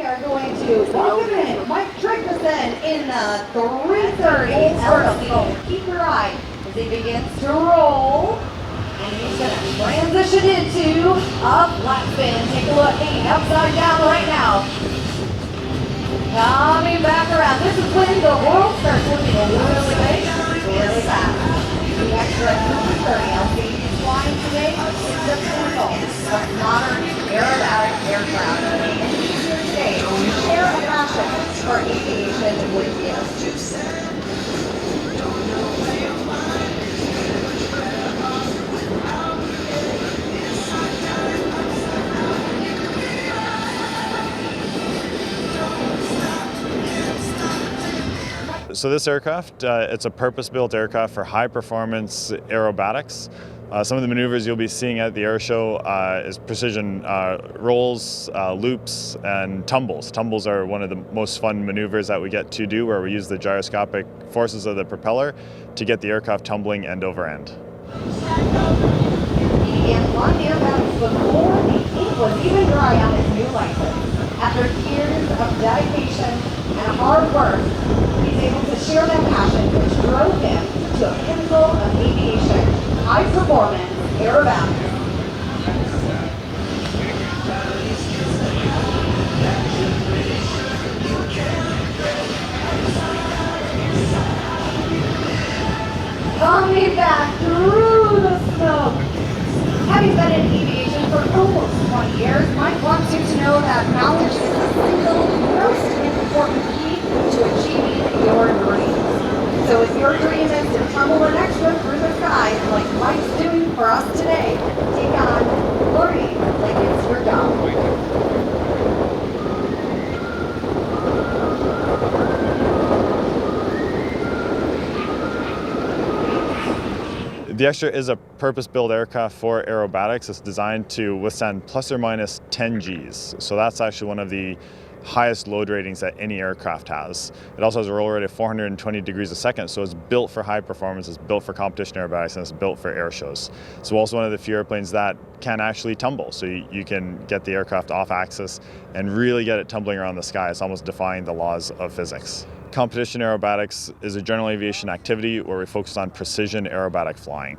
are going to welcome in Mike Tryggvason in the 330 LC. Keep your eye as he begins to roll. And he's going to transition into a flat spin. Take a look, hanging upside down right now. Coming back around. This is when the world starts looking really big, really fast. The extra 330 LC is flying today is the pinnacle of modern aerobatic aircraft. And he's here today to share a passion for aviation with you. So this aircraft, it's a purpose-built aircraft for high-performance aerobatics. Some of the maneuvers you'll be seeing at the Airshow is precision rolls, loops, and tumbles. Tumbles are one of the most fun maneuvers that we get to do, where we use the gyroscopic forces of the propeller to get the aircraft tumbling end over end. He began flying aerobatics before the ink was even dry on his new license. After years of dedication and hard work, he's able to share that passion which drove him to a pinnacle of aviation, high performance aerobatics. Coming back through the smoke. Having been in aviation for almost 20 years, Mike wants you to know that knowledge is the single most important key to achieving your dreams. So if your dream is to tumble an extra through the sky, like Mike's doing for us today, take on learning like it's your job. The Extra is a purpose-built aircraft for aerobatics. It's designed to withstand plus or minus 10 Gs. So that's actually one of the highest load ratings that any aircraft has. It also has a roll rate of 420 degrees a second, so it's built for high performance, it's built for competition aerobatics, and it's built for air shows. So also one of the few airplanes that can actually tumble, so you can get the aircraft off axis and really get it tumbling around the sky. It's almost defying the laws of physics. Competition aerobatics is a general aviation activity where we focus on precision aerobatic flying.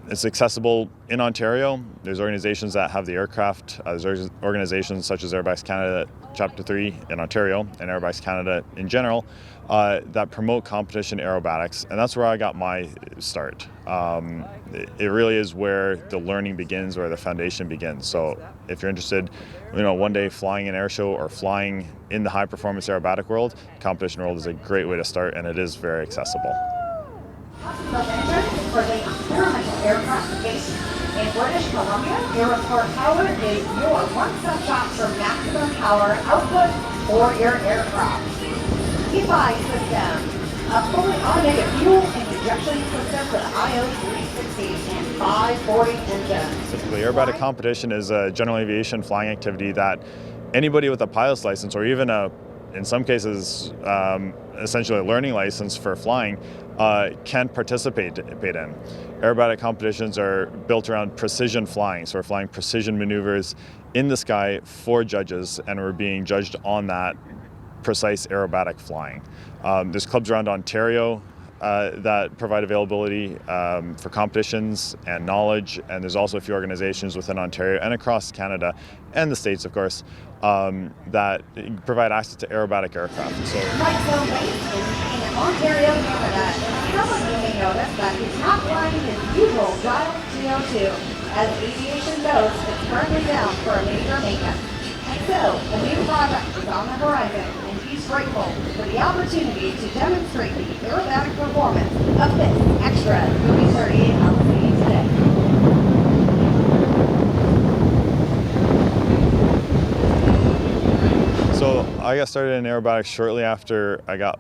It's accessible in Ontario. There's organizations that have the aircraft. There's organizations such as Aerobatics Canada Chapter 3 in Ontario and Aerobatics Canada in general that promote competition aerobatics, and that's where I got my start. It really is where the learning begins, where the foundation begins. So if you're interested, one day flying an air show or flying in the high performance aerobatic world, competition world is a great way to start, and it is very accessible. For the experimental aircraft based in British Columbia, Aerosport Power is your one-stop shop for maximum power output for your aircraft. EFI system, a fully automated fuel and injection system for the IO360 and 540 engine. Typically, aerobatic competition is a general aviation flying activity that anybody with a pilot's license, or even in some cases, essentially a learning license for flying, can participate in. Aerobatic competitions are built around precision flying, so we're flying precision maneuvers in the sky for judges, and we're being judged on that precise aerobatic flying. There's clubs around Ontario that provide availability for competitions and knowledge, and there's also a few organizations within Ontario and across Canada and the States, of course, that provide access to aerobatic aircraft. So, Mike's based in Ontario, Canada. Some of you may notice that he's not flying his usual Giles TO2. As aviation goes, it's currently down for a major maintenance. And so, a new project is on the horizon, and he's grateful for the opportunity to demonstrate the aerobatic performance of this extra 330 LC today. So I got started in aerobatics shortly after I got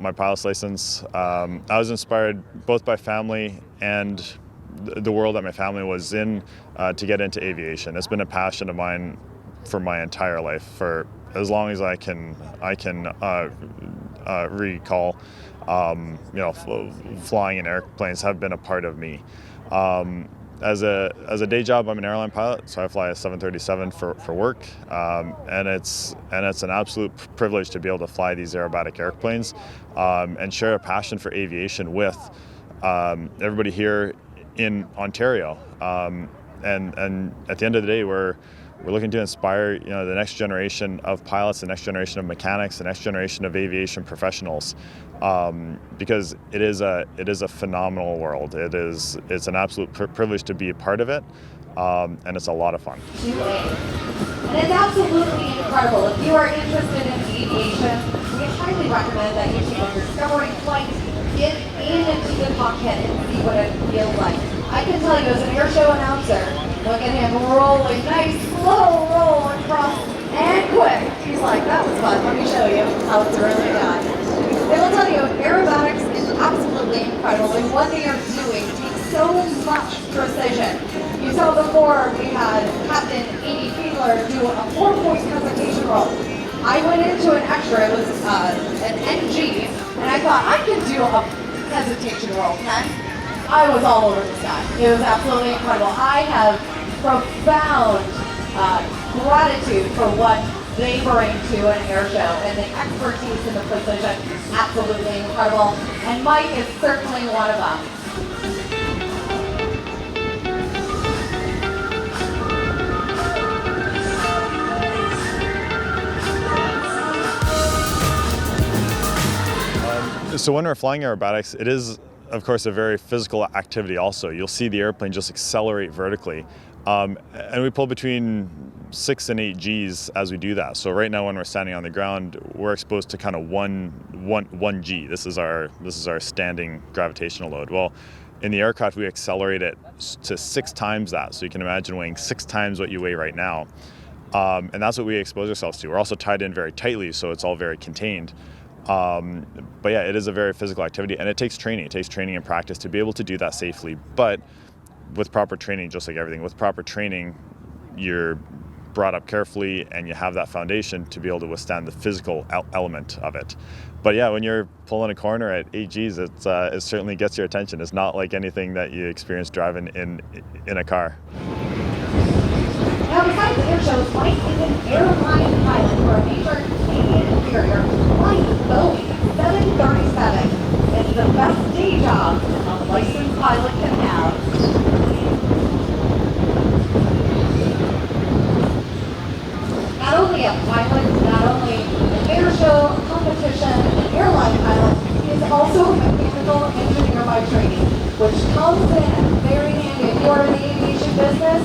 my pilot's license. I was inspired both by family and the world that my family was in to get into aviation. It's been a passion of mine for my entire life, for as long as I can recall. Flying in airplanes have been a part of me. as a day job, I'm an airline pilot, so I fly a 737 for work, and it's an absolute privilege to be able to fly these aerobatic airplanes and share a passion for aviation with everybody here in Ontario. And at the end of the day, we're looking to inspire the next generation of pilots, the next generation of mechanics, the next generation of aviation professionals, because it is a phenomenal world. It's an absolute privilege to be a part of it, and it's a lot of fun. And it's absolutely incredible. If you are interested in aviation, we highly recommend that you take a discovery flight, get into the cockpit and see what it feels like. I can tell you as an airshow announcer, look at him rolling, nice slow roll across and quick. He's like, that was fun, let me show you how it's really done. They will tell you, aerobatics is absolutely incredible, and what they are doing takes so much precision. You saw before we had Captain Amy Fiedler do a 4-point hesitation roll. I went into an extra, it was an NG, and I thought I can do a hesitation roll, Ken. I was all over the sky. It was absolutely incredible. I have profound gratitude for what they bring to an air show, and the expertise and the precision, absolutely incredible. And Mike is certainly one of them. So when we're flying aerobatics, it is, of course, a very physical activity also. You'll see the airplane just accelerate vertically. And we pull between 6 and 8 Gs as we do that. So right now when we're standing on the ground, we're exposed to kind of one G. This is our standing gravitational load. Well, in the aircraft, we accelerate it to 6 times that. So you can imagine weighing 6 times what you weigh right now. And that's what we expose ourselves to. We're also tied in very tightly, so it's all very contained. But yeah, it is a very physical activity, and it takes training. It takes training and practice to be able to do that safely. But with proper training, just like everything, with proper training, you're brought up carefully and you have that foundation to be able to withstand the physical element of it. But yeah, when you're pulling a corner at 8 Gs, it certainly gets your attention. It's not like anything that you experience driving in a car. Now, besides air shows, Mike is an airline pilot for a major Canadian carrier flying Boeing 737. It's the best day job a licensed pilot can have. Not only a pilot, not only an air show, competition, an airline pilot, he is also a mechanical engineer by training, which comes in very handy if you are in the aviation business.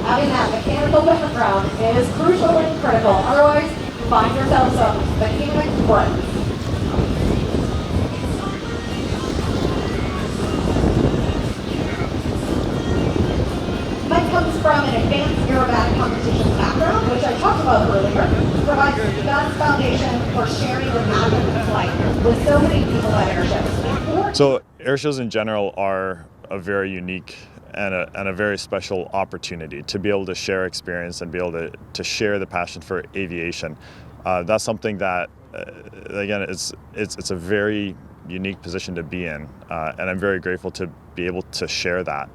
Having that mechanical background is crucial and critical. Otherwise, you find yourself some mechanic friends. Mike comes from an advanced aerobatic competition background, which I talked about earlier, provides the best foundation for sharing the passion of flight with so many people at airshows. So airshows in general are a very unique and a very special opportunity to be able to share experience and be able to share the passion for aviation. That's something that, again, it's a very unique position to be in, and I'm very grateful to be able to share that.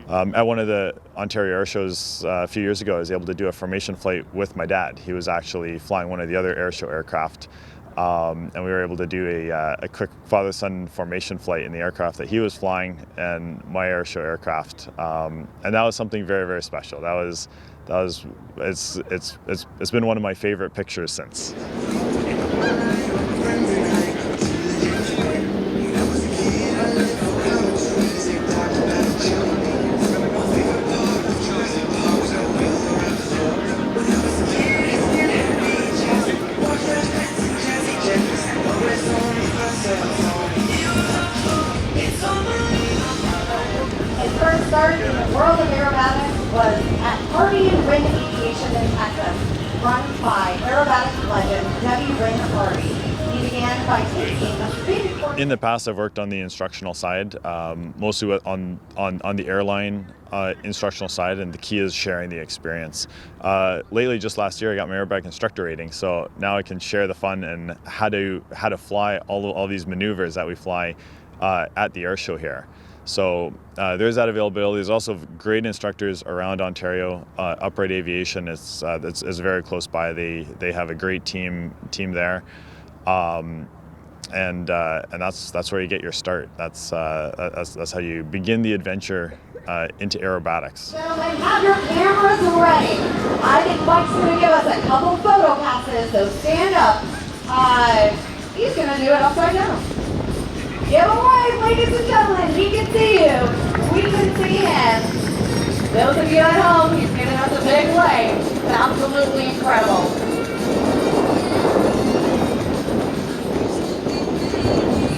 At one of the Ontario air shows a few years ago, I was able to do a formation flight with my dad. He was actually flying one of the other airshow aircraft. And we were able to do a quick father-son formation flight in the aircraft that he was flying and my airshow aircraft, and that was something very, very special. It's been one of my favorite pictures since. Start in the world of aerobatics was at Harvey and Ring Aviation in Texas, run by aerobatic legend Debbie Ring Harvey. He began by taking a big course. In the past, I've worked on the instructional side, mostly on the airline instructional side, and the key is sharing the experience. Lately, just last year, I got my aerobatic instructor rating, so now I can share the fun and how to fly all these maneuvers that we fly at the air show here. So there's that availability. There's also great instructors around Ontario. Upright Aviation is very close by. They have a great team there, and that's where you get your start. That's how you begin the adventure into aerobatics. Gentlemen, have your cameras ready. I think Mike's going to give us a couple photo passes, so stand up. He's going to do it upside down. Give a wave, ladies and gentlemen. He can see you. We can see him. Those of you at home, he's giving us a big wave. It's absolutely incredible.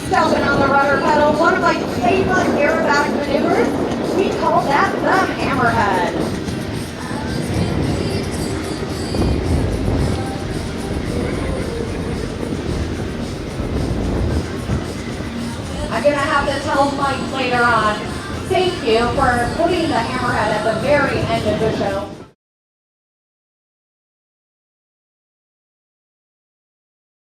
Stepping on the rudder pedal, one of my favorite aerobatic maneuvers. We call that the hammerhead. I'm going to have to tell Mike later on, thank you for putting the hammerhead at the very end of the show.